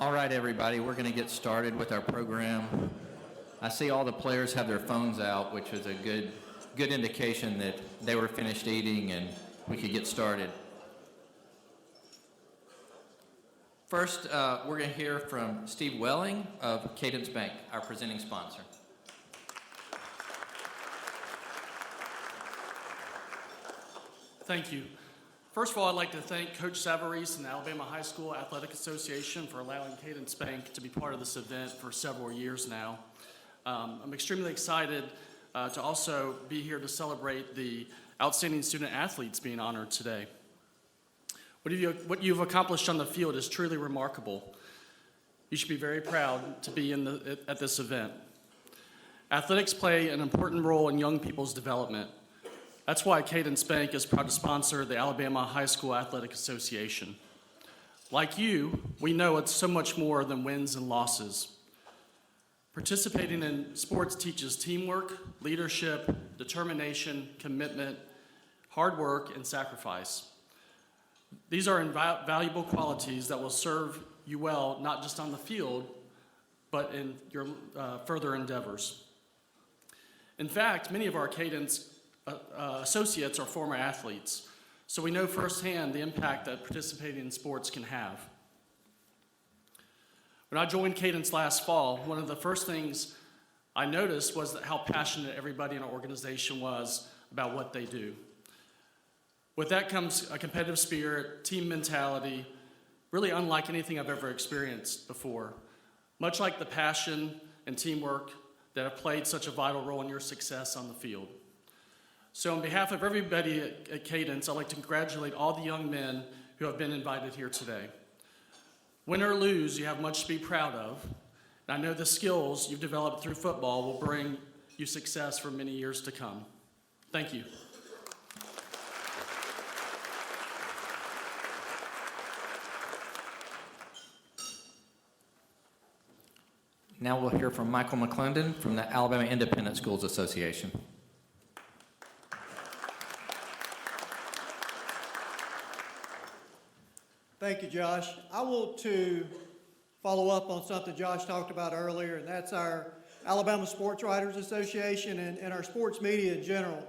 All right, everybody, we're going to get started with our program. I see all the players have their phones out, which is a good indication that they were finished eating and we could get started. First, we're going to hear from Steve Welling of Cadence Bank, our presenting sponsor. Thank you. First of all, I'd like to thank Coach Savarese and the Alabama High School Athletic Association for allowing Cadence Bank to be part of this event for several years now. I'm extremely excited to also be here to celebrate the outstanding student athletes being honored today. What you've accomplished on the field is truly remarkable. You should be very proud to be at this event. Athletics play an important role in young people's development. That's why Cadence Bank is proud to sponsor the Alabama High School Athletic Association. Like you, we know it's so much more than wins and losses. Participating in sports teaches teamwork, leadership, determination, commitment, hard work, and sacrifice. These are valuable qualities that will serve you well, not just on the field, but in your further endeavors. In fact, many of our Cadence associates are former athletes, so we know firsthand the impact that participating in sports can have. When I joined Cadence last fall, one of the first things I noticed was how passionate everybody in our organization was about what they do. With that comes a competitive spirit, team mentality, really unlike anything I've ever experienced before, much like the passion and teamwork that have played such a vital role in your success on the field. So on behalf of everybody at Cadence, I'd like to congratulate all the young men who have been invited here today. Win or lose, you have much to be proud of. And I know the skills you've developed through football will bring you success for many years to come. Thank you. Now we'll hear from Michael McClendon from the Alabama Independent Schools Association. Thank you, Josh. I want to follow up on something Josh talked about earlier, and that's our Alabama Sports Writers Association and our sports media in general.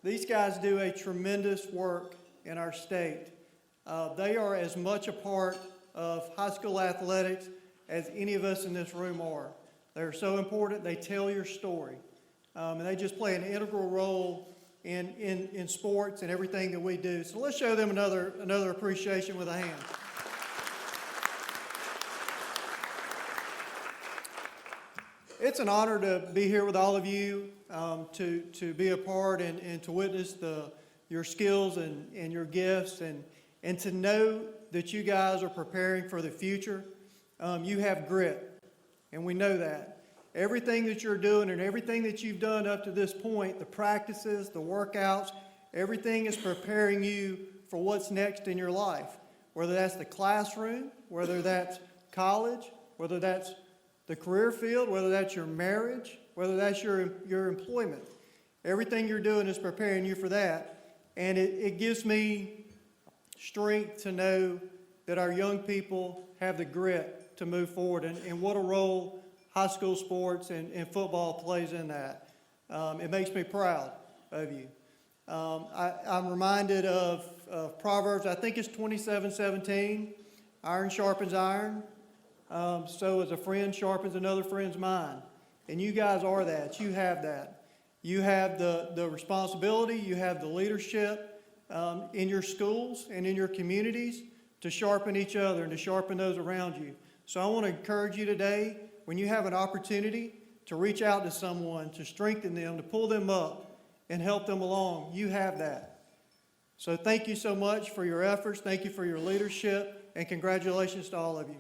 These guys do a tremendous work in our state. They are as much a part of high school athletics as any of us in this room are. They're so important. They tell your story. And they just play an integral role in sports and everything that we do. So let's show them another appreciation with a hand. It's an honor to be here with all of you, to be a part and to witness your skills and your gifts and to know that you guys are preparing for the future. You have grit, and we know that. Everything that you're doing and everything that you've done up to this point, the practices, the workouts, everything is preparing you for what's next in your life, whether that's the classroom, whether that's college, whether that's the career field, whether that's your marriage, whether that's your employment. Everything you're doing is preparing you for that, and it gives me strength to know that our young people have the grit to move forward, and what a role high school sports and football plays in that. It makes me proud of you. I'm reminded of Proverbs, I think it's 27:17, iron sharpens iron, so as a friend sharpens another friend's mind. And you guys are that. You have that. You have the responsibility, you have the leadership in your schools and in your communities to sharpen each other and to sharpen those around you. So I want to encourage you today, when you have an opportunity to reach out to someone, to strengthen them, to pull them up and help them along, you have that. So thank you so much for your efforts. Thank you for your leadership, and congratulations to all of you.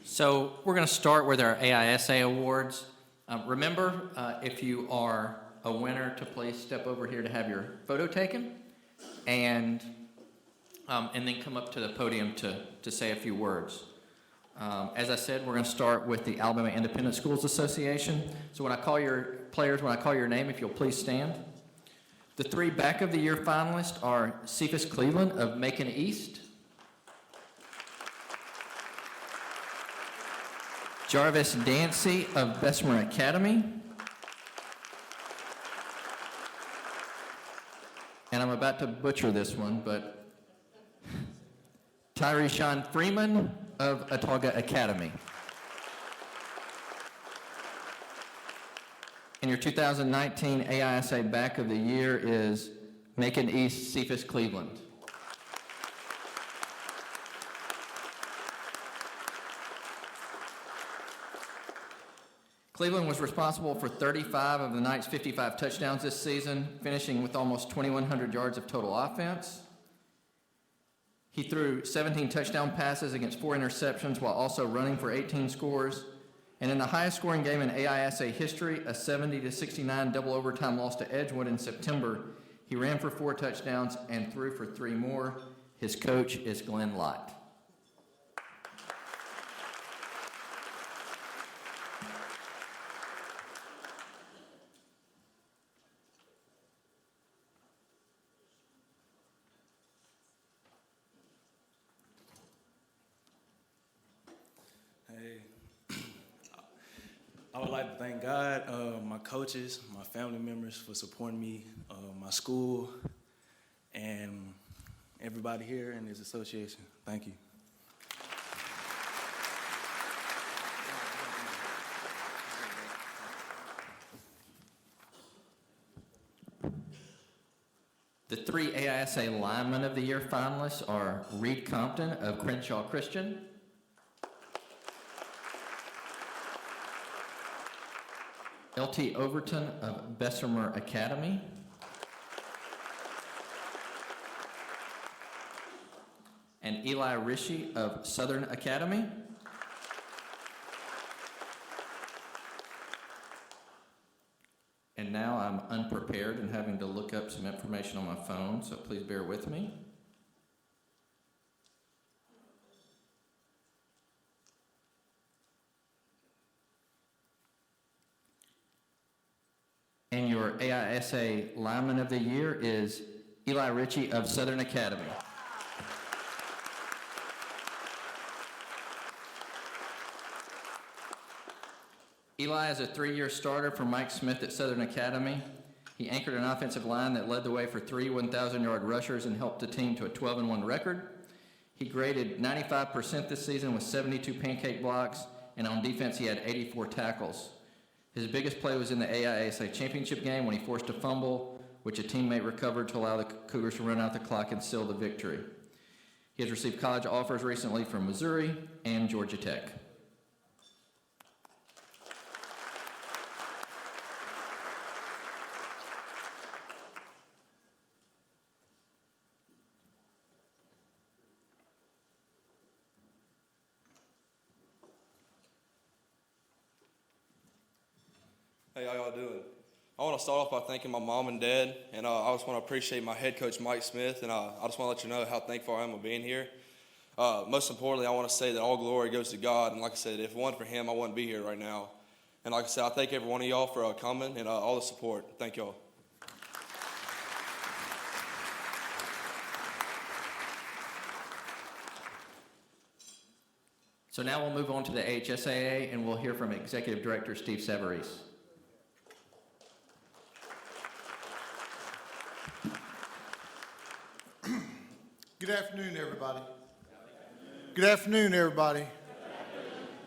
So we're going to start with our AISA awards. Remember, if you are a winner, to please step over here to have your photo taken, and then come up to the podium to say a few words. As I said, we're going to start with the Alabama Independent Schools Association. So when I call your players, when I call your name, if you'll please stand. The 3 back of the year finalists are Cephas Cleveland of Macon East, Jarvis Dancy of Bessemer Academy, and I'm about to butcher this one, but Tyreshawn Freeman of Autauga Academy. And your 2019 AISA Back of the Year is Macon East Cephas Cleveland. Cleveland was responsible for 35 of the Knights' 55 touchdowns this season, finishing with almost 2,100 yards of total offense. He threw 17 touchdown passes against 4 interceptions while also running for 18 scores. And in the highest scoring game in AISA history, a 70-69 double overtime loss to Edgewood in September, he ran for 4 touchdowns and threw for 3 more. His coach is Glenn Lott. I would like to thank God, my coaches, my family members for supporting me, my school, and everybody here in this association. Thank you. The 3 AISA Lineman of the Year finalists are Reed Compton of Crenshaw Christian, L.T. Overton of Bessemer Academy, and Eli Rishi of Southern Academy. And now I'm unprepared and having to look up some information on my phone, so please bear with me. And your AISA Lineman of the Year is Eli Ritchie of Southern Academy. Eli is a 3-year starter for Mike Smith at Southern Academy. He anchored an offensive line that led the way for 3 1,000-yard rushers and helped the team to a 12-1 record. He graded 95% this season with 72 pancake blocks, and on defense he had 84 tackles. His biggest play was in the AISA championship game when he forced a fumble, which a teammate recovered to allow the Cougars to run out the clock and seal the victory. He has received college offers recently from Missouri and Georgia Tech. Hey, how y'all doing? I want to start off by thanking my mom and dad, and I just want to appreciate my head coach, Mike Smith, and I just want to let you know how thankful I am of being here. Most importantly, I want to say that all glory goes to God, and like I said, if it wasn't for him, I wouldn't be here right now. And like I said, I thank every one of y'all for coming and all the support. Thank y'all. So now we'll move on to the AHSAA, and we'll hear from Executive Director Steve Savarese. Good afternoon, everybody. Good afternoon, everybody.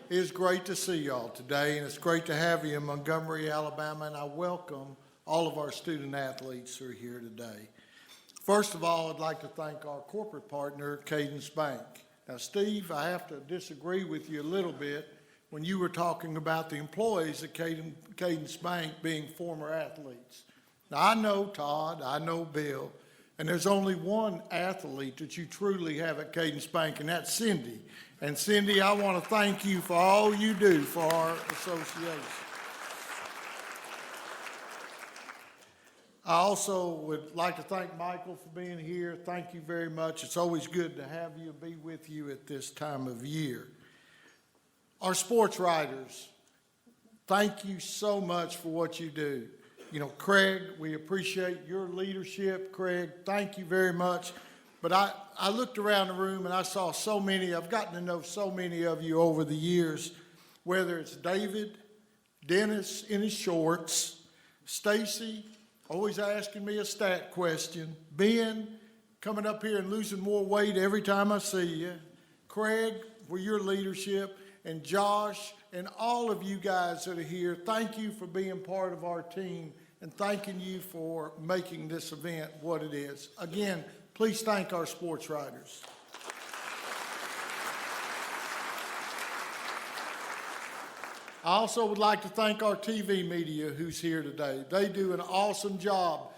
It is great to see y'all today, and it's great to have you in Montgomery, Alabama, and I welcome all of our student athletes who are here today. First of all, I'd like to thank our corporate partner, Cadence Bank. Now, Steve, I have to disagree with you a little bit when you were talking about the employees at Cadence Bank being former athletes. Now, I know Todd, I know Bill, and there's only one athlete that you truly have at Cadence Bank, and that's Cindy. And Cindy, I want to thank you for all you do for our association. I also would like to thank Michael for being here. Thank you very much. It's always good to have you and be with you at this time of year. Our sports writers, thank you so much for what you do. You know, Craig, we appreciate your leadership. Craig, thank you very much. But I looked around the room and I saw so many, I've gotten to know so many of you over the years, whether it's David, Dennis in his shorts, Stacy, always asking me a stat question, Ben, coming up here and losing more weight every time I see you, Craig, for your leadership, and Josh, and all of you guys that are here, thank you for being part of our team and thanking you for making this event what it is. Again, please thank our sports writers. I also would like to thank our TV media who's here today. They do an awesome job.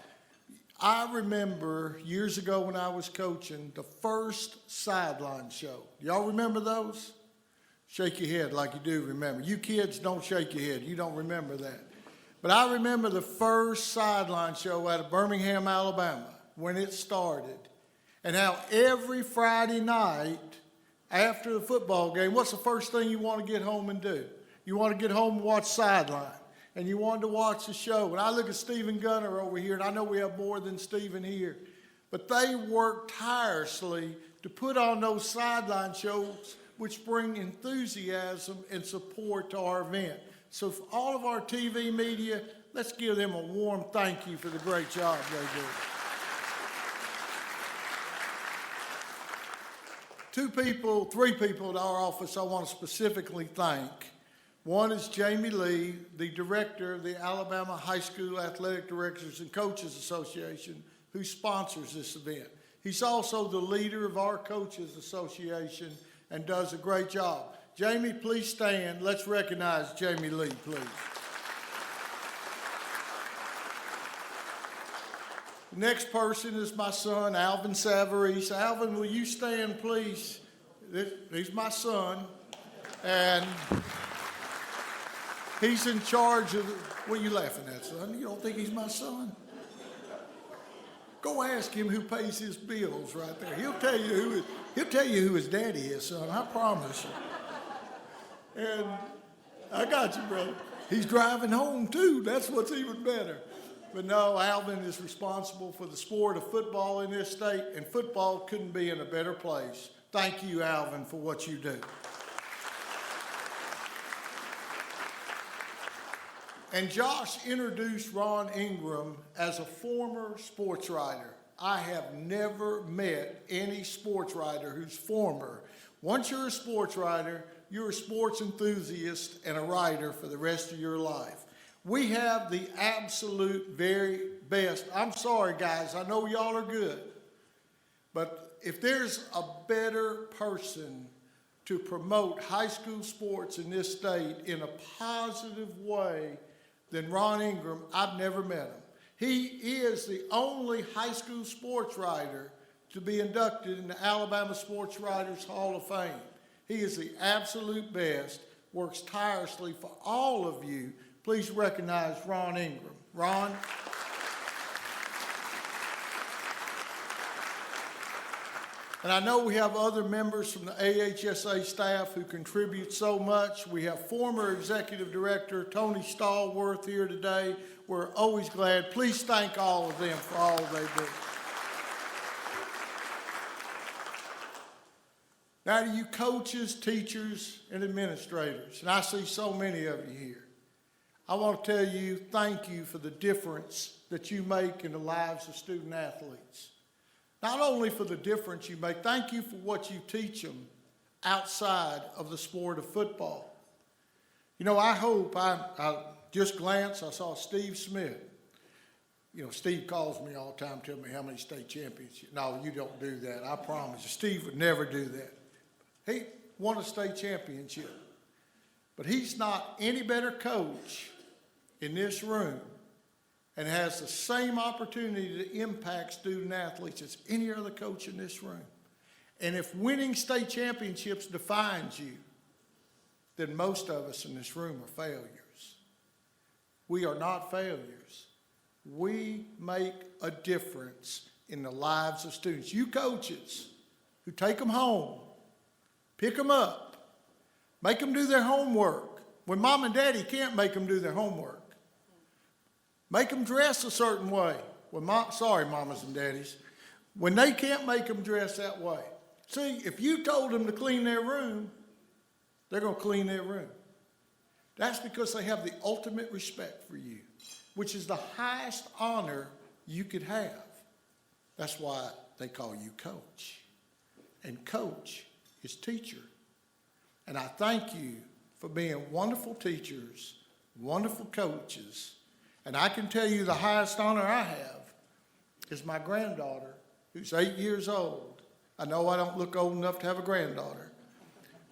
I remember years ago when I was coaching, the first sideline show. Y'all remember those? Shake your head like you do remember. You kids don't shake your head. You don't remember that. But I remember the first sideline show out of Birmingham, Alabama, when it started, and how every Friday night after the football game, what's the first thing you want to get home and do? You want to get home and watch sideline, and you wanted to watch the show. And I look at Stephen Gunner over here, and I know we have more than Stephen here, but they work tirelessly to put on those sideline shows which bring enthusiasm and support to our event. So for all of our TV media, let's give them a warm thank you for the great job they do. Three people at our office I want to specifically thank. One is Jamie Lee, the director of the Alabama High School Athletic Directors and Coaches Association, who sponsors this event. He's also the leader of our Coaches Association and does a great job. Jamie, please stand. Let's recognize Jamie Lee, please. The next person is my son, Alvin Savarese. Alvin, will you stand, please? He's my son, and he's in charge of what are you laughing at, son? You don't think he's my son? Go ask him who pays his bills right there. He'll tell you who his daddy is, son. I promise you. And I got you, brother. He's driving home too. That's what's even better. But no, Alvin is responsible for the sport of football in this state, and football couldn't be in a better place. Thank you, Alvin, for what you do. And Josh introduced Ron Ingram as a former sports writer. I have never met any sports writer who's former. Once you're a sports writer, you're a sports enthusiast and a writer for the rest of your life. We have the absolute very best. I'm sorry, guys. I know y'all are good. But if there's a better person to promote high school sports in this state in a positive way than Ron Ingram, I've never met him. He is the only high school sports writer to be inducted in the Alabama Sports Writers Hall of Fame. He is the absolute best, works tirelessly for all of you. Please recognize Ron Ingram. Ron. And I know we have other members from the AHSAA staff who contribute so much. We have former Executive Director Tony Stallworth here today. We're always glad. Please thank all of them for all they do. Now to you coaches, teachers, and administrators, and I see so many of you here, I want to tell you thank you for the difference that you make in the lives of student athletes. Not only for the difference you make, thank you for what you teach them outside of the sport of football. You know, I hope, I just glanced, I saw Steve Smith. You know, Steve calls me all the time, tell me how many state championships. No, you don't do that, I promise you. Steve would never do that. He won a state championship. But he's not any better coach in this room and has the same opportunity to impact student athletes as any other coach in this room. And if winning state championships defines you, then most of us in this room are failures. We are not failures. We make a difference in the lives of students. You coaches who take them home, pick them up, Make them do their homework when mom and daddy can't make them do their homework. Make them dress a certain way. Sorry, mamas and daddies. When they can't make them dress that way. See, if you told them to clean their room, they're going to clean their room. That's because they have the ultimate respect for you, which is the highest honor you could have. That's why they call you coach. And coach is teacher. And I thank you for being wonderful teachers, wonderful coaches. And I can tell you the highest honor I have is my granddaughter, who's 8 years old. I know I don't look old enough to have a granddaughter,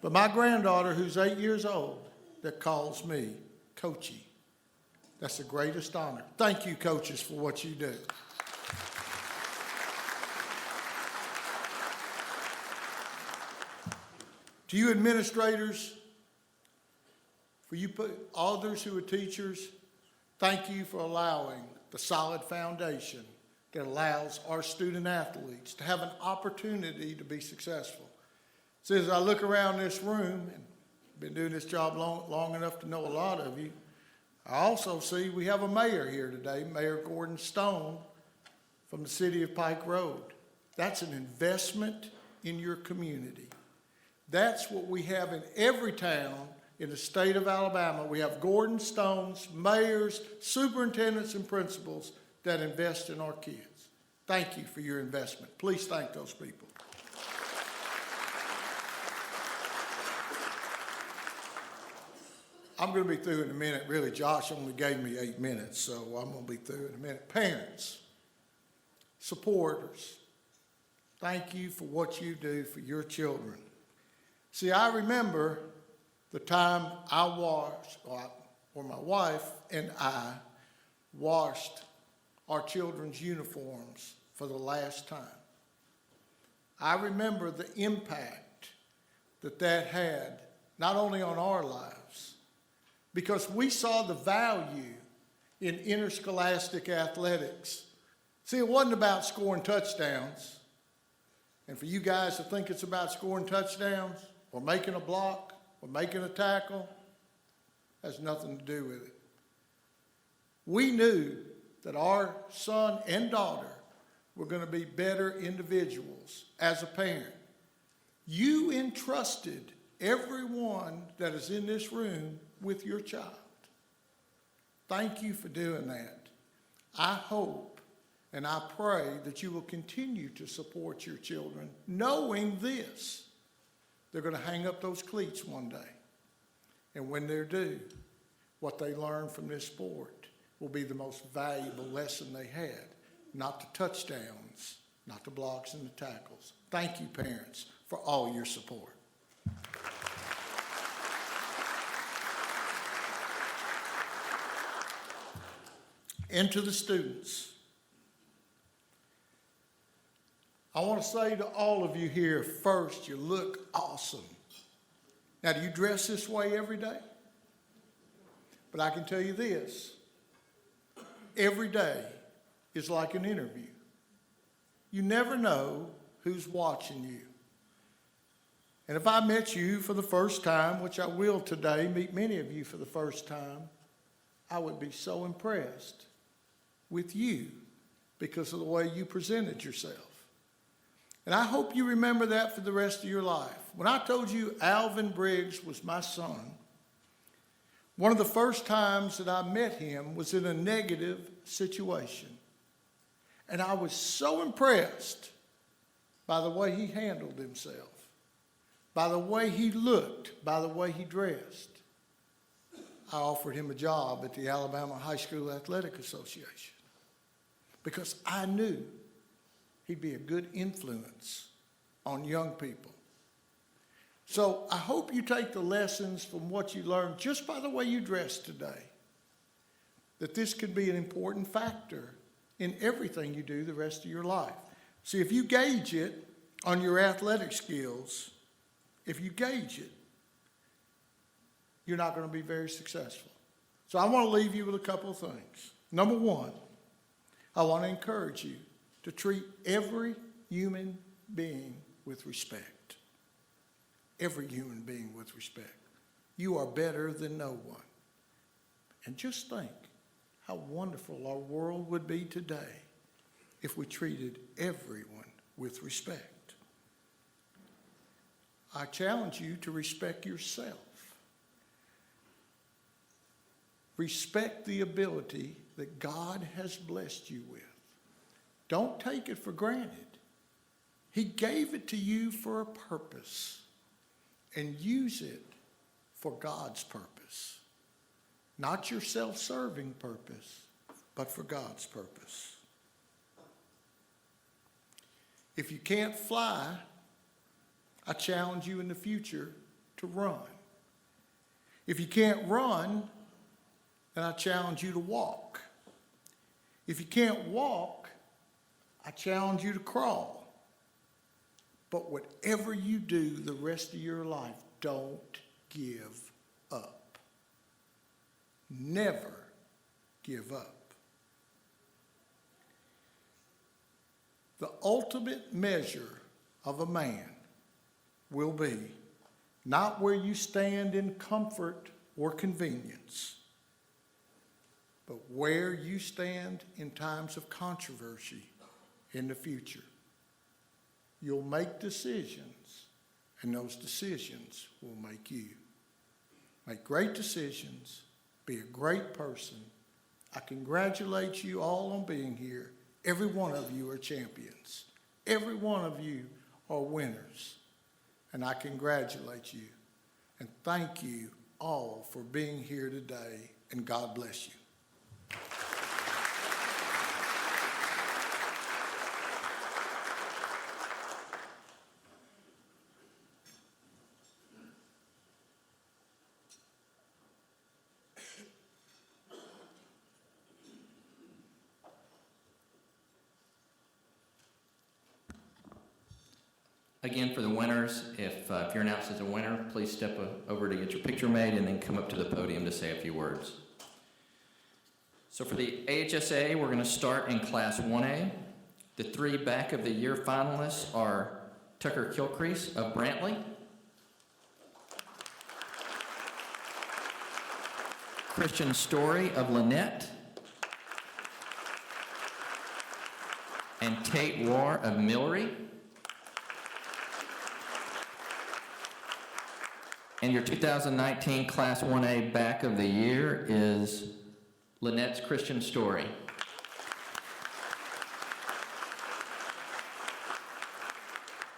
but my granddaughter, who's 8 years old, that calls me Coachy. That's the greatest honor. Thank you, coaches, for what you do. To you administrators, for you others who are teachers, thank you for allowing the solid foundation that allows our student athletes to have an opportunity to be successful. So as I look around this room, and been doing this job long enough to know a lot of you, I also see we have a mayor here today, Mayor Gordon Stone from the city of Pike Road. That's an investment in your community. That's what we have in every town in the state of Alabama. We have Gordon Stones, mayors, superintendents, and principals that invest in our kids. Thank you for your investment. Please thank those people. I'm going to be through in a minute. Really, Josh only gave me 8 minutes, so I'm going to be through in a minute. Parents, supporters, thank you for what you do for your children. See, I remember the time I washed, or my wife and I washed our children's uniforms for the last time. I remember the impact that had, not only on our lives, because we saw the value in interscholastic athletics. See, it wasn't about scoring touchdowns. And for you guys to think it's about scoring touchdowns or making a block or making a tackle, has nothing to do with it. We knew that our son and daughter were going to be better individuals as a parent. You entrusted everyone that is in this room with your child. Thank you for doing that. I hope and I pray that you will continue to support your children, knowing this: they're going to hang up those cleats one day. And when they're due, what they learn from this sport will be the most valuable lesson they had, not the touchdowns, not the blocks and the tackles. Thank you, parents, for all your support. And to the students, I want to say to all of you here, first, you look awesome. Now, do you dress this way every day? But I can tell you this: every day is like an interview. You never know who's watching you. And if I met you for the first time, which I will today, meet many of you for the first time, I would be so impressed with you because of the way you presented yourself. And I hope you remember that for the rest of your life. When I told you Alvin Briggs was my son, one of the first times that I met him was in a negative situation. And I was so impressed by the way he handled himself, by the way he looked, by the way he dressed. I offered him a job at the Alabama High School Athletic Association because I knew he'd be a good influence on young people. So I hope you take the lessons from what you learned just by the way you dress today, that this could be an important factor in everything you do the rest of your life. See, if you gauge it on your athletic skills, if you gauge it, you're not going to be very successful. So I want to leave you with a couple of things. Number one, I want to encourage you to treat every human being with respect. Every human being with respect. You are better than no one. And just think how wonderful our world would be today if we treated everyone with respect. I challenge you to respect yourself. Respect the ability that God has blessed you with. Don't take it for granted. He gave it to you for a purpose, and use it for God's purpose. Not your self-serving purpose, but for God's purpose. If you can't fly, I challenge you in the future to run. If you can't run, then I challenge you to walk. If you can't walk, I challenge you to crawl. But whatever you do the rest of your life, don't give up. Never give up. The ultimate measure of a man will be not where you stand in comfort or convenience, but where you stand in times of controversy in the future. You'll make decisions, and those decisions will make you. Make great decisions, be a great person. I congratulate you all on being here. Every one of you are champions. Every one of you are winners. And I congratulate you. And thank you all for being here today, and God bless you. Again, for the winners, if you're announced as a winner, please step over to get your picture made and then come up to the podium to say a few words. So for the AHSAA, we're going to start in Class 1A. The three back of the year finalists are Tucker Kilcrease of Brantley, Christian Story of Lynette, and Tate War of Millery. And your 2019 Class 1A back of the year is Lynette's Christian Story.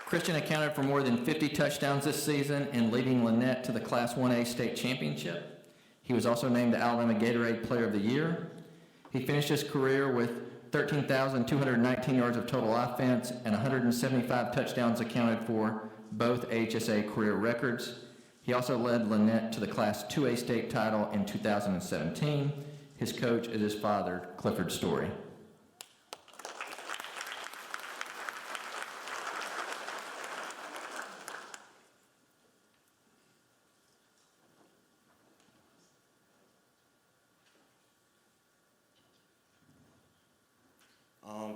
Christian accounted for more than 50 touchdowns this season and leading Lynette to the Class 1A state championship. He was also named the Alabama Gatorade Player of the Year. He finished his career with 13,219 yards of total offense and 175 touchdowns accounted for, both AHSAA career records. He also led Lynette to the Class 2A state title in 2017. His coach is his father, Clifford Story.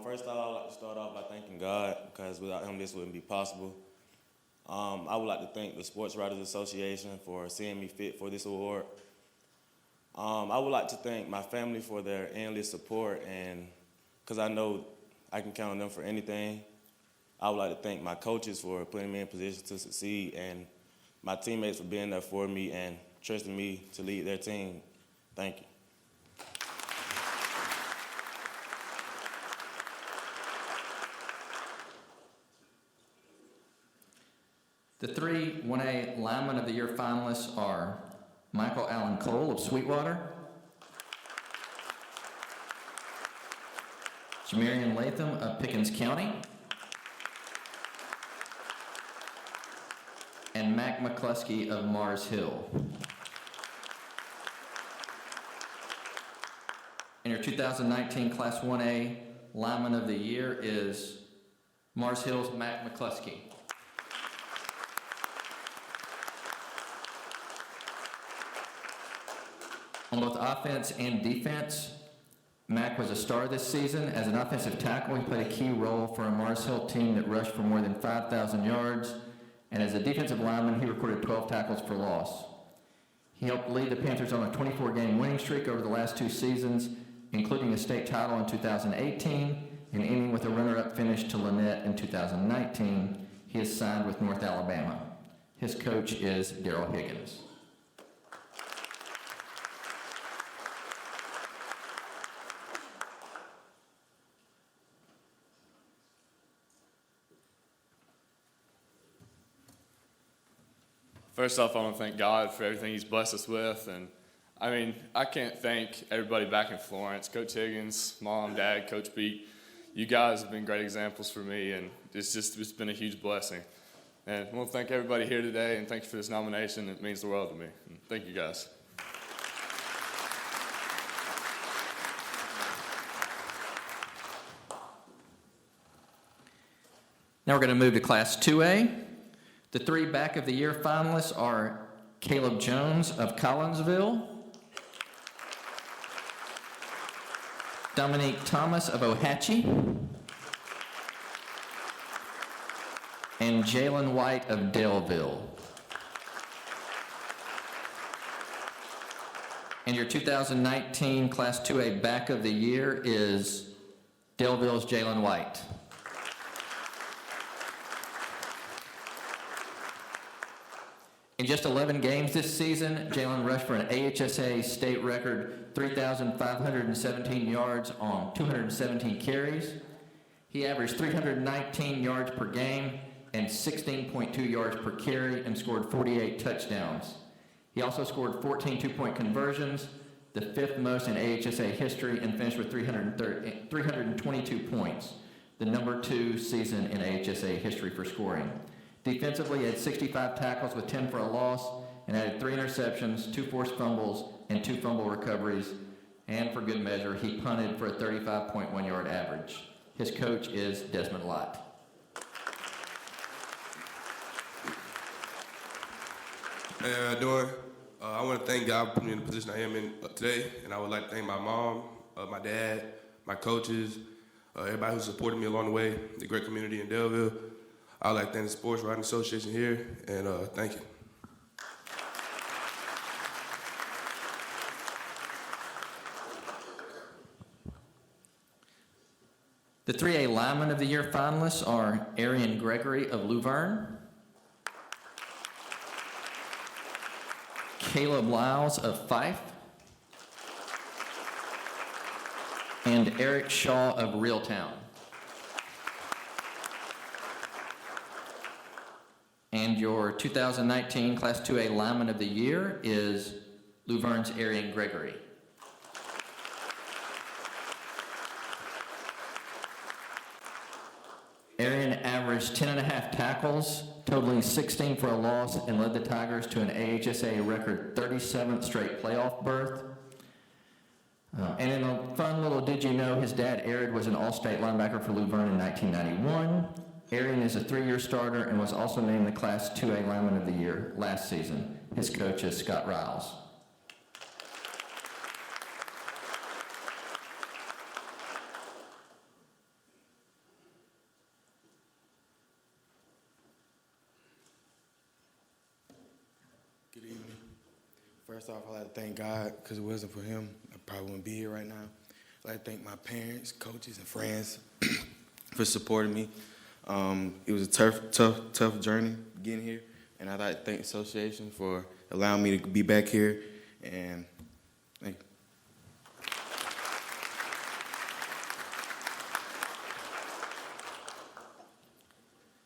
First off, I'd like to start off by thanking God, because without him, this wouldn't be possible. I would like to thank the Sports Writers Association for seeing me fit for this award. I would like to thank my family for their endless support, and because I know I can count on them for anything. I would like to thank my coaches for putting me in position to succeed, and my teammates for being there for me and trusting me to lead their team. Thank you. The three 1A Lineman of the Year finalists are Michael Allen Cole of Sweetwater, Jamarian Latham of Pickens County, and Mac McCluskey of Mars Hill. And your 2019 Class 1A Lineman of the Year is Mars Hill's Mac McCluskey. On both offense and defense, Mac was a star this season. As an offensive tackle, he played a key role for a Mars Hill team that rushed for more than 5,000 yards. And as a defensive lineman, he recorded 12 tackles for loss. He helped lead the Panthers on a 24-game winning streak over the last 2 seasons, including a state title in 2018 and ending with a runner-up finish to Lynette in 2019. He is signed with North Alabama. His coach is Daryl Higgins. First off, I want to thank God for everything He's blessed us with. And I mean, I can't thank everybody back in Florence, Coach Higgins, Mom, Dad, Coach Beat. You guys have been great examples for me, and it's been a huge blessing. And I want to thank everybody here today, and thank you for this nomination. It means the world to me. And thank you guys. Now we're going to move to Class 2A. The 3 Back of the Year finalists are Caleb Jones of Collinsville, Dominique Thomas of Ohatchee, and Jalen White of Daleville. And your 2019 Class 2A Back of the Year is Daleville's Jalen White. In just 11 games this season, Jalen rushed for an AHSAA state record 3,517 yards on 217 carries. He averaged 319 yards per game and 16.2 yards per carry and scored 48 touchdowns. He also scored 14 two-point conversions, the 5th most in AHSAA history, and finished with 322 points, the number 2 season in AHSAA history for scoring. Defensively, he had 65 tackles with 10 for a loss and added 3 interceptions, 2 forced fumbles, and 2 fumble recoveries. And for good measure, he punted for a 35.1 yard average. His coach is Desmond Lott. Hey, how you doing? I want to thank God for putting me in the position I am in today, and I would like to thank my mom, my dad, my coaches, everybody who supported me along the way, the great community in Daleville. I would like to thank the Sports Writing Association here, and thank you. The 3A Lineman of the Year finalists are Arian Gregory of Luverne, Caleb Lyles of Fife, and Eric Shaw of Reeltown. And your 2019 Class 2A Lineman of the Year is Luverne's Arian Gregory. Arian averaged 10.5 tackles, totaling 16 for a loss, and led the Tigers to an AHSAA record 37th straight playoff berth. And in a fun little did you know, his dad, Arid, was an all-state linebacker for Luverne in 1991. Arian is a 3-year starter and was also named the Class 2A Lineman of the Year last season. His coach is Scott Riles. Good evening. First off, I'd like to thank God, because it wasn't for him, I probably wouldn't be here right now. I'd like to thank my parents, coaches, and friends for supporting me. It was a tough journey getting here, and I'd like to thank the association for allowing me to be back here, and thank you.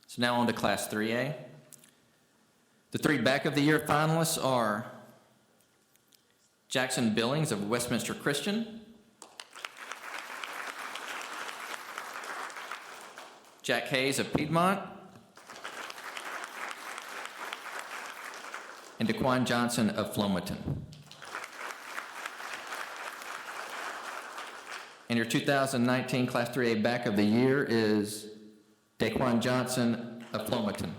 So now on to Class 3A. The 3 Back of the Year finalists are Jackson Billings of Westminster Christian, Jack Hayes of Piedmont, and DeQuan Johnson of Flomaton. And your 2019 Class 3A Back of the Year is DeQuan Johnson of Flomaton.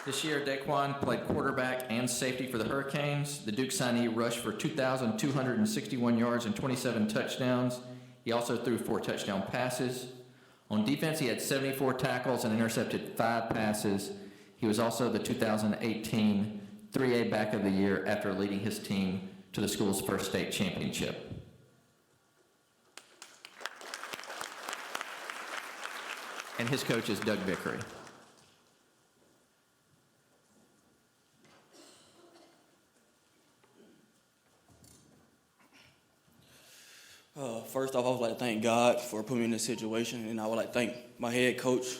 This year, DeQuan played quarterback and safety for the Hurricanes. The Duke signee rushed for 2,261 yards and 27 touchdowns. He also threw 4 touchdown passes. On defense, he had 74 tackles and intercepted 5 passes. He was also the 2018 3A Back of the Year after leading his team to the school's first state championship. And his coach is Doug Vickery. First off, I would like to thank God for putting me in this situation, and I would like to thank my head coach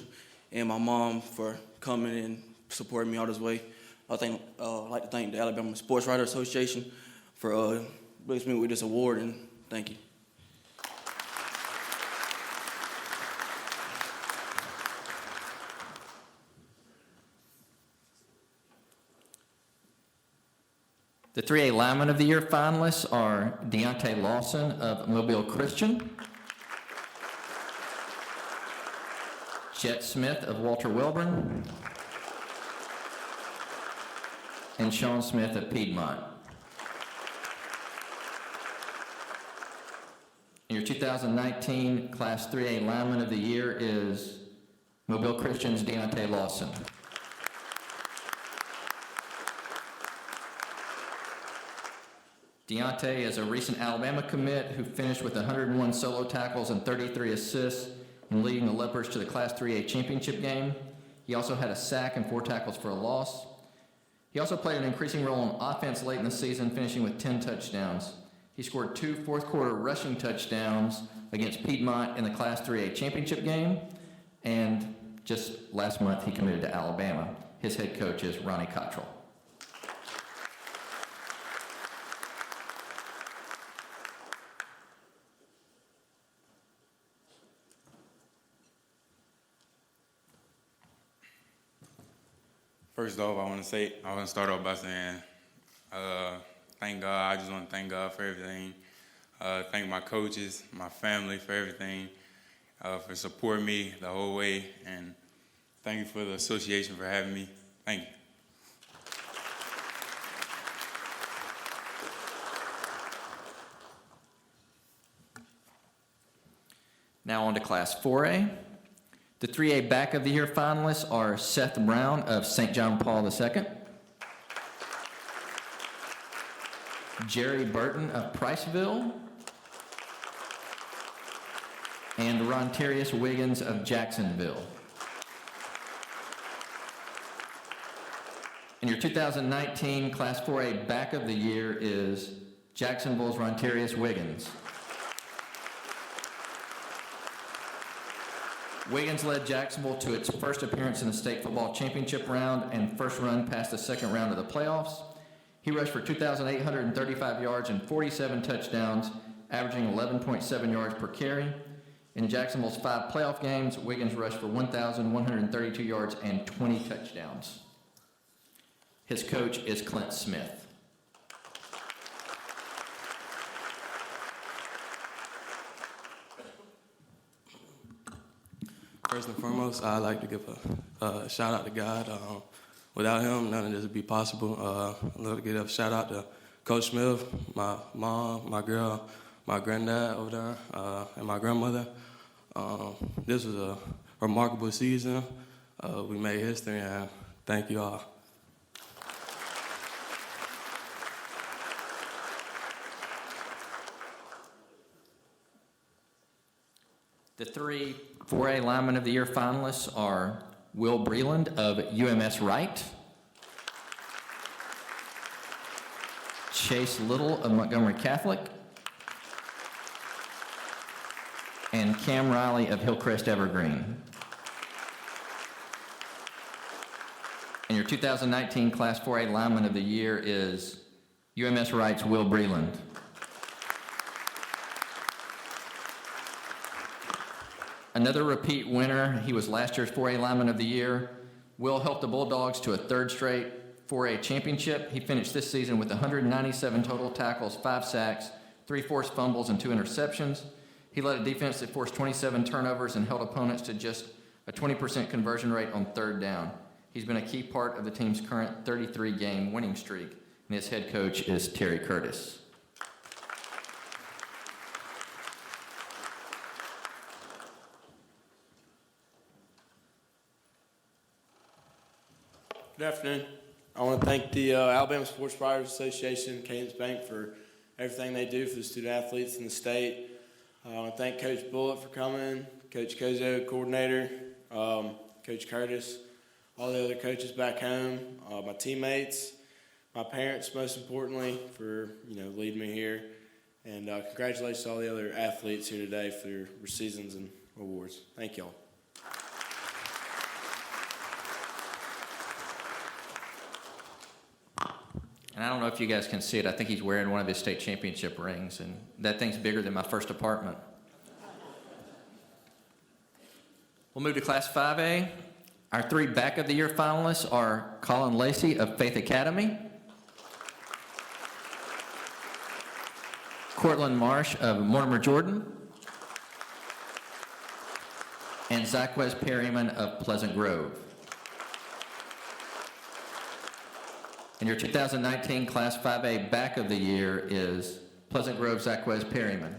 and my mom for coming and supporting me all this way. I'd like to thank the Alabama Sports Writers Association for blessing me with this award, and thank you. The 3A Lineman of the Year finalists are Deontay Lawson of Mobile Christian, Jet Smith of Walter Welborn, and Sean Smith of Piedmont. Your 2019 Class 3A Lineman of the Year is Mobile Christian's Deontay Lawson. Deontay is a recent Alabama commit who finished with 101 solo tackles and 33 assists in leading the Leopards to the Class 3A championship game. He also had a sack and 4 tackles for a loss. He also played an increasing role on offense late in the season, finishing with 10 touchdowns. He scored 2 fourth-quarter rushing touchdowns against Piedmont in the Class 3A championship game, and just last month he committed to Alabama. His head coach is Ronnie Cottrell. First off, I want to start off by saying, thank God. I just want to thank God for everything. Thank my coaches, my family for everything, for supporting me the whole way, and thank you for the association for having me. Thank you. Now on to Class 4A. The 3A Back of the Year finalists are Seth Brown of St. John Paul II, Jerry Burton of Priceville, and Rontarius Wiggins of Jacksonville. And your 2019 Class 4A Back of the Year is Jacksonville's Rontarius Wiggins. Wiggins led Jacksonville to its first appearance in the state football championship round and first run past the second round of the playoffs. He rushed for 2,835 yards and 47 touchdowns, averaging 11.7 yards per carry. In Jacksonville's 5 playoff games, Wiggins rushed for 1,132 yards and 20 touchdowns. His coach is Clint Smith. First and foremost, I'd like to give a shout out to God. Without him, none of this would be possible. I'd love to give a shout out to Coach Smith, my mom, my girl, my granddad over there, and my grandmother. This was a remarkable season. We made history, and thank you all. The 3 4A Lineman of the Year finalists are Will Breland of UMS Wright, Chase Little of Montgomery Catholic, and Cam Riley of Hillcrest Evergreen. And your 2019 Class 4A Lineman of the Year is UMS Wright's Will Breland. Another repeat winner, he was last year's 4A Lineman of the Year. Will helped the Bulldogs to a 3rd straight 4A championship. He finished this season with 197 total tackles, 5 sacks, 3 forced fumbles, and 2 interceptions. He led a defense that forced 27 turnovers and held opponents to just a 20% conversion rate on 3rd down. He's been a key part of the team's current 33-game winning streak, and his head coach is Terry Curtis. Good afternoon. I want to thank the Alabama Sports Writers Association, Cadence Bank, for everything they do for the student athletes in the state. I want to thank Coach Bullitt for coming, Coach Kozo, coordinator, Coach Curtis, all the other coaches back home, my teammates, my parents, most importantly, for leading me here, and congratulations to all the other athletes here today for their seasons and awards. Thank y'all. And I don't know if you guys can see it. I think he's wearing one of his state championship rings, and that thing's bigger than my first apartment. We'll move to Class 5A. Our 3 back of the year finalists are Colin Lacey of Faith Academy, Cortland Marsh of Mortimer Jordan, and Zacquez Perryman of Pleasant Grove. And your 2019 Class 5A back of the year is Pleasant Grove Zacquez Perryman.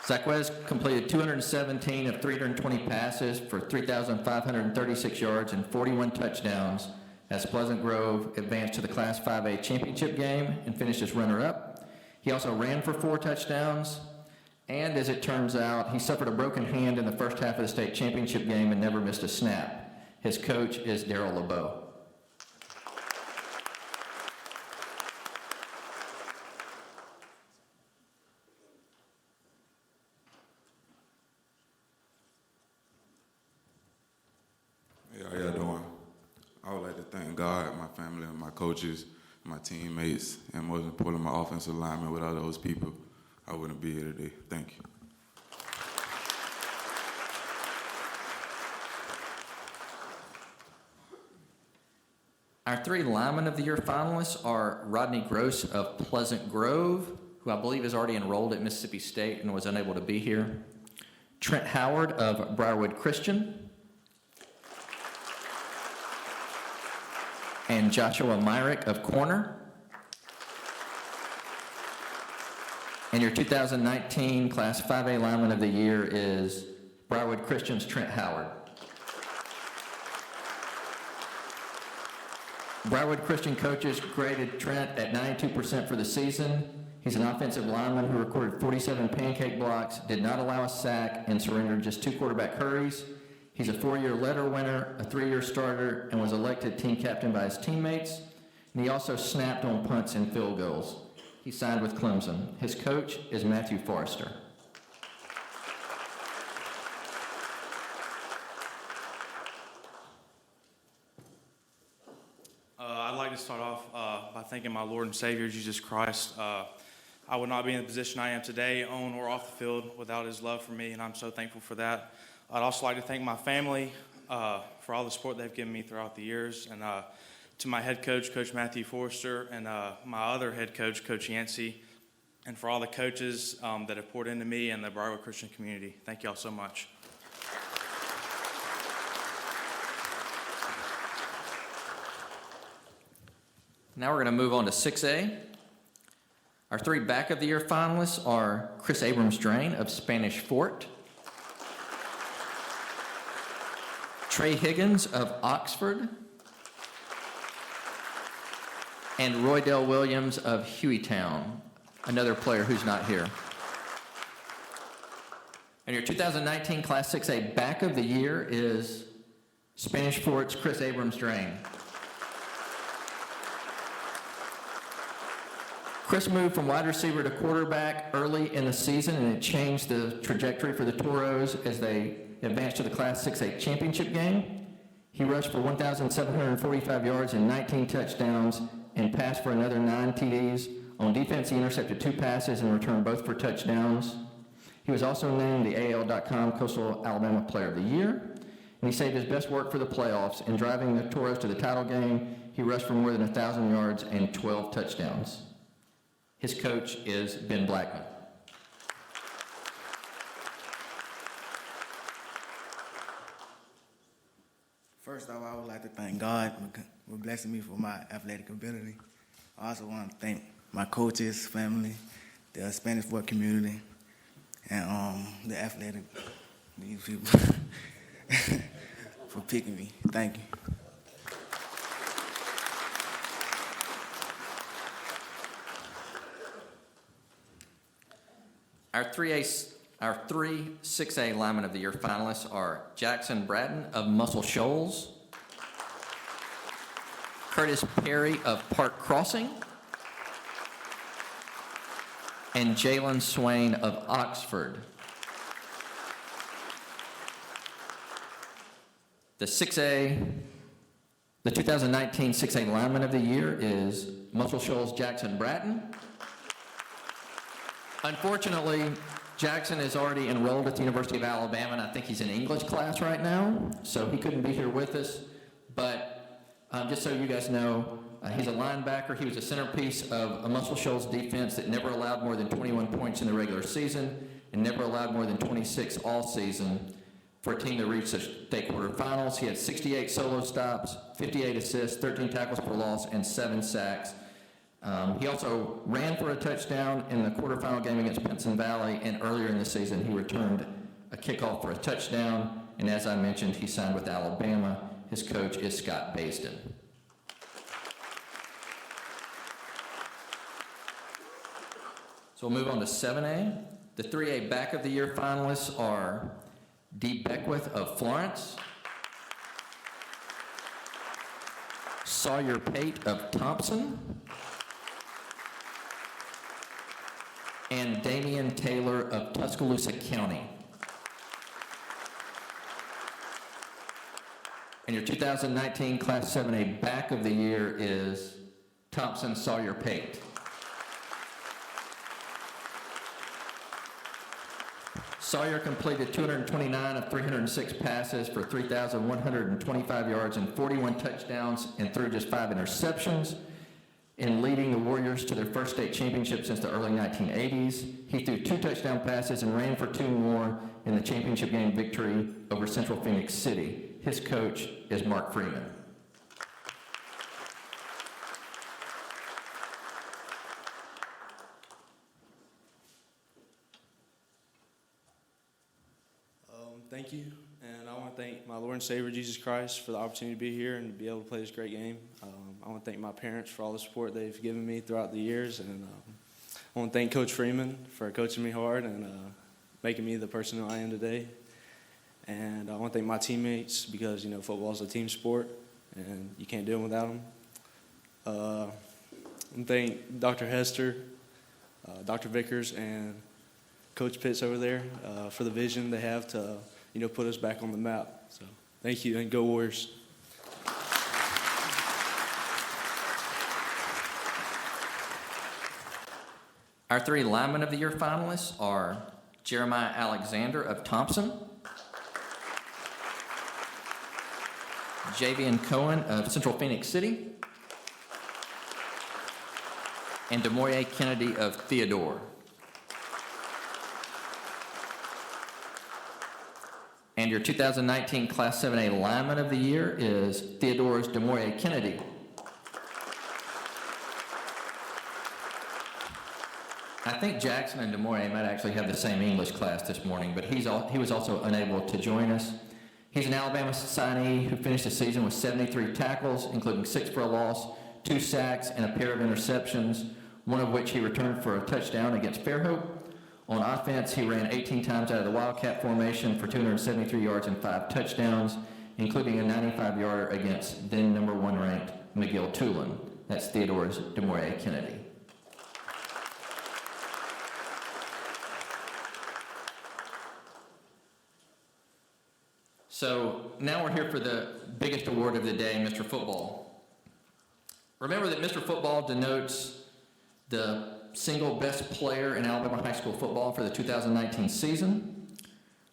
Zacquez completed 217 of 320 passes for 3,536 yards and 41 touchdowns as Pleasant Grove advanced to the Class 5A championship game and finished as runner-up. He also ran for 4 touchdowns, and as it turns out, he suffered a broken hand in the first half of the state championship game and never missed a snap. His coach is Darryl LeBeau. Hey, how y'all doing? I would like to thank God, my family, and my coaches, my teammates, and most importantly, my offensive linemen. Without those people, I wouldn't be here today. Thank you. Our 3 Lineman of the Year finalists are Rodney Gross of Pleasant Grove, who I believe is already enrolled at Mississippi State and was unable to be here, Trent Howard of Briarwood Christian, and Joshua Myrick of Corner. And your 2019 Class 5A Lineman of the Year is Briarwood Christian's Trent Howard. Briarwood Christian coaches graded Trent at 92% for the season. He's an offensive lineman who recorded 47 pancake blocks, did not allow a sack, and surrendered just 2 quarterback hurries. He's a 4-year letter winner, a 3-year starter, and was elected team captain by his teammates. And he also snapped on punts and field goals. He signed with Clemson. His coach is Matthew Forrester. I'd like to start off by thanking my Lord and Savior, Jesus Christ. I would not be in the position I am today, on or off the field, without his love for me, and I'm so thankful for that. I'd also like to thank my family for all the support they've given me throughout the years, and to my head coach, Coach Matthew Forrester, and my other head coach, Coach Yancey, and for all the coaches that have poured into me and the Briarwood Christian community. Thank you all so much. Now we're going to move on to 6A. Our 3 back of the year finalists are Chris Abrams-Drain of Spanish Fort, Trey Higgins of Oxford, and Roydell Williams of Hueytown, another player who's not here. And your 2019 Class 6A back of the year is Spanish Fort's Chris Abrams-Drain. Chris moved from wide receiver to quarterback early in the season, and it changed the trajectory for the Toros as they advanced to the Class 6A championship game. He rushed for 1,745 yards and 19 touchdowns and passed for another 9 TDs. On defense, he intercepted 2 passes and returned both for touchdowns. He was also named the AL.com Coastal Alabama Player of the Year, and he saved his best work for the playoffs. In driving the Toros to the title game, he rushed for more than 1,000 yards and 12 touchdowns. His coach is Ben Blackman. First off, I would like to thank God for blessing me for my athletic ability. I also want to thank my coaches, family, the Spanish Fort community, and the athletic, these people. for picking me. Thank you. Our three 6A Lineman of the Year finalists are Jackson Bratton of Muscle Shoals, Curtis Perry of Park Crossing, and Jalen Swain of Oxford. The 2019 6A Lineman of the Year is Muscle Shoals' Jackson Bratton. Unfortunately, Jackson is already enrolled at the University of Alabama, and I think he's in English class right now, so he couldn't be here with us. But just so you guys know, he's a linebacker. He was a centerpiece of a Muscle Shoals defense that never allowed more than 21 points in the regular season and never allowed more than 26 all season for a team that reached the state quarterfinals. He had 68 solo stops, 58 assists, 13 tackles for loss, and 7 sacks. He also ran for a touchdown in the quarterfinal game against Pinson Valley, and earlier in the season he returned a kickoff for a touchdown, and as I mentioned, he signed with Alabama. His coach is Scott Baisden. So we'll move on to 7A. The 3A Back of the Year finalists are Dee Beckwith of Florence, Sawyer Pate of Thompson, and Damian Taylor of Tuscaloosa County. And your 2019 Class 7A Back of the Year is Thompson Sawyer Pate. Sawyer completed 229 of 306 passes for 3,125 yards and 41 touchdowns and threw just 5 interceptions. In leading the Warriors to their first state championship since the early 1980s. He threw 2 touchdown passes and ran for 2 more in the championship game victory over Central Phoenix City. His coach is Mark Freeman. Thank you, and I want to thank my Lord and Savior Jesus Christ for the opportunity to be here and to be able to play this great game. I want to thank my parents for all the support they've given me throughout the years, and I want to thank Coach Freeman for coaching me hard and making me the person who I am today. And I want to thank my teammates because, you know, football is a team sport, and you can't do it without them. I want to thank Dr. Hester, Dr. Vickers, and Coach Pitts over there for the vision they have to, you know, put us back on the map. So thank you, and go Warriors. Our 3 Lineman of the Year finalists are Jeremiah Alexander of Thompson, Javian Cohen of Central Phoenix City, and Demoye Kennedy of Theodore. And your 2019 Class 7A Lineman of the Year is Theodore's Demoye Kennedy. I think Jackson and Demoye might actually have the same English class this morning, but he was also unable to join us. He's an Alabama signee who finished the season with 73 tackles, including 6 for a loss, 2 sacks, and a pair of interceptions, one of which he returned for a touchdown against Fairhope. On offense, he ran 18 times out of the Wildcat formation for 273 yards and 5 touchdowns, including a 95-yarder against then number 1 ranked McGill-Tulane. That's Theodore's Demoye Kennedy. So now we're here for the biggest award of the day, Mr. Football. Remember that Mr. Football denotes the single best player in Alabama high school football for the 2019 season.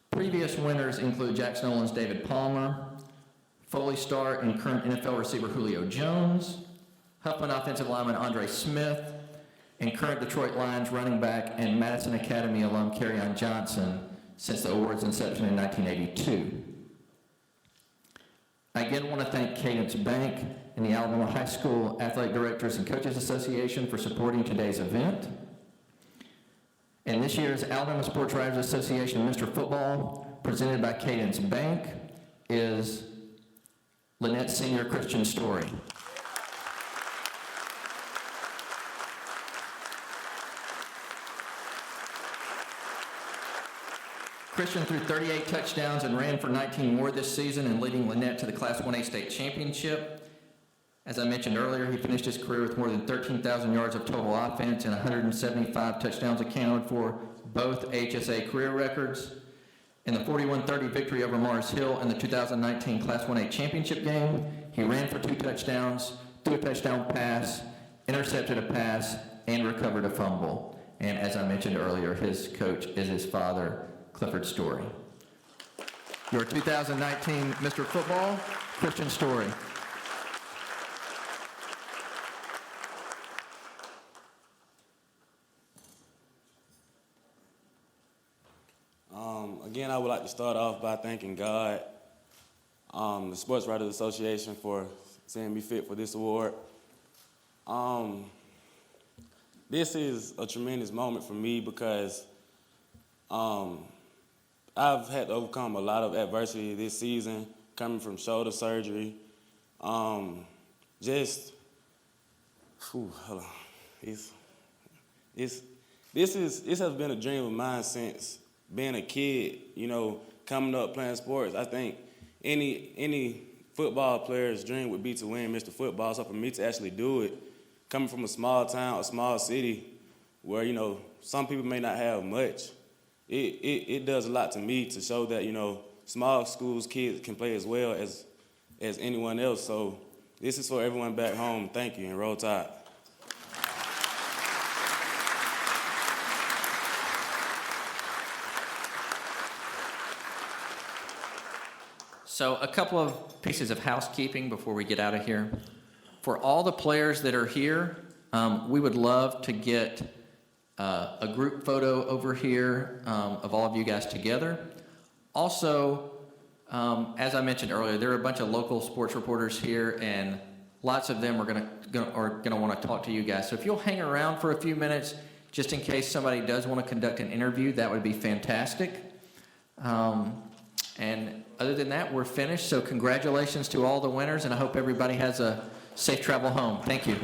Previous winners include Jackson Nolan's David Palmer, Foley star and current NFL receiver Julio Jones, Huffman offensive lineman Andre Smith, and current Detroit Lions running back and Madison Academy alum Kerryon Johnson since the award's inception in 1982. I again want to thank Cadence Bank and the Alabama High School Athletic Directors and Coaches Association for supporting today's event. And this year's Alabama Sports Writers Association Mr. Football, presented by Cadence Bank, is Lynette Senior Christian Story. Christian threw 38 touchdowns and ran for 19 more this season and leading Lynette to the Class 1A state championship. As I mentioned earlier, he finished his career with more than 13,000 yards of total offense and 175 touchdowns accounted for, both AHSAA career records. In the 41-30 victory over Mars Hill in the 2019 Class 1A championship game, he ran for 2 touchdowns, threw a touchdown pass, intercepted a pass, and recovered a fumble. And as I mentioned earlier, his coach is his father, Clifford Story. Your 2019 Mr. Football, Christian Story. Again, I would like to start off by thanking God, the Sports Writers Association for seeing me fit for this award. This is a tremendous moment for me because I've had to overcome a lot of adversity this season, coming from shoulder surgery. This has been a dream of mine since being a kid, you know, coming up playing sports. I think any football player's dream would be to win Mr. Football. So for me to actually do it, coming from a small town, a small city, where, you know, some people may not have much, it does a lot to me to show that, you know, small schools kids can play as well as anyone else. So this is for everyone back home. Thank you, and Roll Tide. So a couple of pieces of housekeeping before we get out of here. For all the players that are here, we would love to get a group photo over here of all of you guys together. Also, as I mentioned earlier, there are a bunch of local sports reporters here, and lots of them are gonna want to talk to you guys. So if you'll hang around for a few minutes, just in case somebody does want to conduct an interview, that would be fantastic. And other than that, we're finished. So congratulations to all the winners, and I hope everybody has a safe travel home. Thank you.